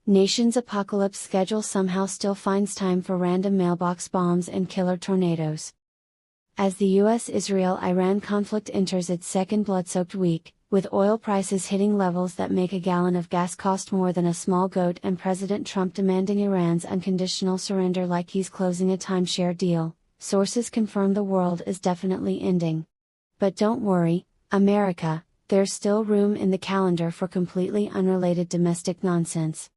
Nation's apocalypse schedule somehow still finds time for random mailbox bombs and killer tornadoes. As the US-Israel-Iran conflict enters its second blood-soaked week, with oil prices hitting levels that make a gallon of gas cost more than a small goat and President Trump demanding Iran's unconditional surrender like he's closing a timeshare deal, sources confirm the world is definitely ending. But don't worry, America, there's still room in the calendar for completely unrelated domestic nonsense.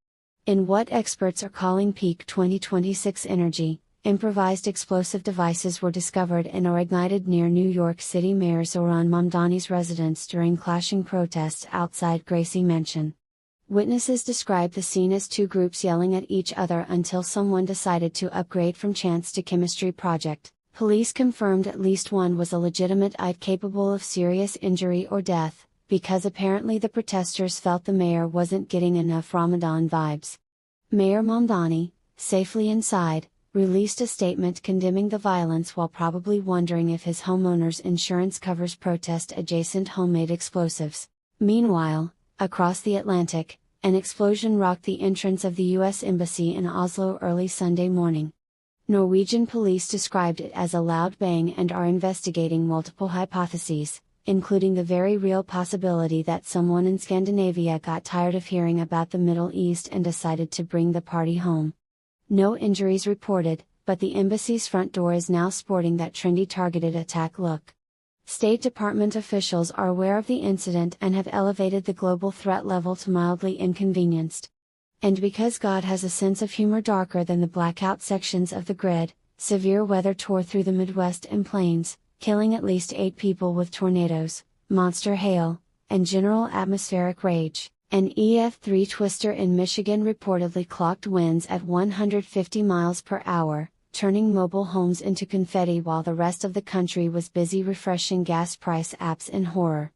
In what experts are calling peak 2026 energy, improvised explosive devices were discovered and or ignited near New York City Mayor Zohran Mamdani's residence during clashing protests outside Gracie Mansion. Witnesses described the scene as two groups yelling at each other until someone decided to upgrade from chants to chemistry project. Police confirmed at least one was a legitimate ID capable of serious injury or death, because apparently the protesters felt the mayor wasn't getting enough Ramadan vibes. Mayor Mamdani, safely inside, released a statement condemning the violence while probably wondering if his homeowner's insurance covers protest-adjacent homemade explosives. Meanwhile, across the Atlantic, an explosion rocked the entrance of the U.S. Embassy in Oslo early Sunday morning. Norwegian police described it as a loud bang and are investigating multiple hypotheses, including the very real possibility that someone in Scandinavia got tired of hearing about the Middle East and decided to bring the party home. No injuries reported, but the embassy's front door is now sporting that trendy targeted attack look. State Department officials are aware of the incident and have elevated the global threat level to mildly inconvenienced. And because God has a sense of humor darker than the blackout sections of the grid, severe weather tore through the Midwest and plains, killing at least 8 people with tornadoes, monster hail, and general atmospheric rage. An EF3 twister in Michigan reportedly clocked winds at 150 miles per hour, turning mobile homes into confetti while the rest of the country was busy refreshing gas price apps in horror.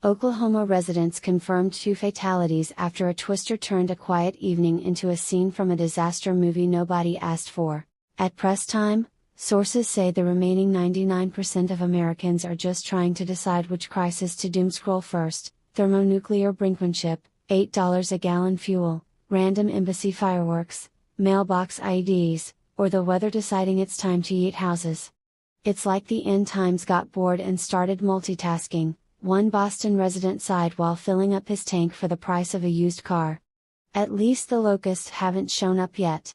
Oklahoma residents confirmed 2 fatalities after a twister turned a quiet evening into a scene from a disaster movie nobody asked for. At press time, sources say the remaining 99% of Americans are just trying to decide which crisis to doomscroll first: thermonuclear brinkmanship, $8 a gallon fuel, random embassy fireworks, mailbox IEDs, or the weather deciding it's time to eat houses. It's like the end times got bored and started multitasking, one Boston resident sighed while filling up his tank for the price of a used car. At least the locusts haven't shown up yet.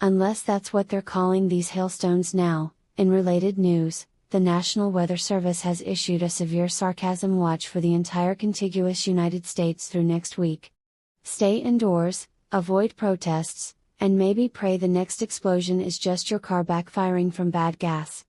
Unless that's what they're calling these hailstones now. In related news, the National Weather Service has issued a severe sarcasm watch for the entire contiguous United States through next week. Stay indoors, avoid protests, and maybe pray the next explosion is just your car backfiring from bad gas.